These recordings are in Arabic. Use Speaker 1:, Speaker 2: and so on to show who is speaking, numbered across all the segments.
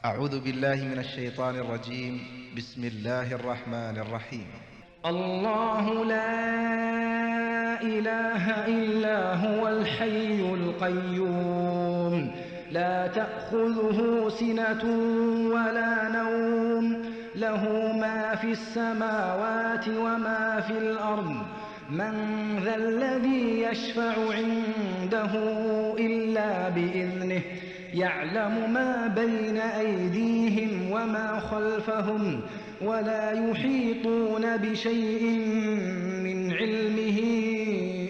Speaker 1: أعوذ بالله من الشيطان الرجيم. بسم الله الرحمن الرحيم.
Speaker 2: الله لا إله إلا هو الحي القيوم لا تأخذه سنة ولا نوم له ما في السماوات وما في الأرض من ذا الذي يشفع عنده إلا بإذنه يعلم ما بين أيديهم وما خلفهم ولا يحيطون بشيء من علمه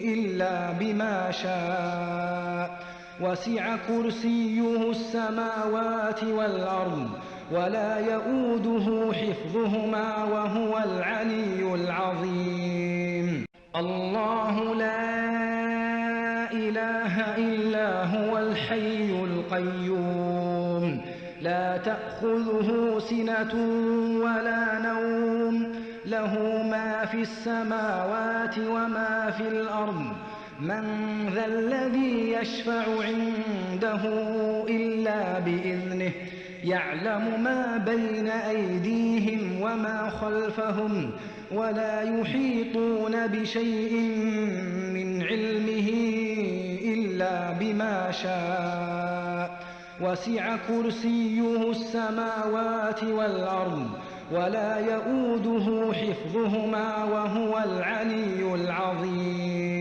Speaker 2: إلا بما شاء وسع كرسيه السماوات والأرض ولا يؤوده حفظهما وهو العلي العظيم. الله لا إله إلا هو الحي القيوم لا تأخذه سنة ولا نوم له ما في السماوات وما في الأرض من ذا الذي يشفع عنده إلا بإذنه يعلم ما بين أيديهم وما خلفهم ولا يحيطون بشيء من علمه إلا بما شاء وسع كرسيه السماوات والأرض ولا يؤوده حفظهما وهو العلي العظيم.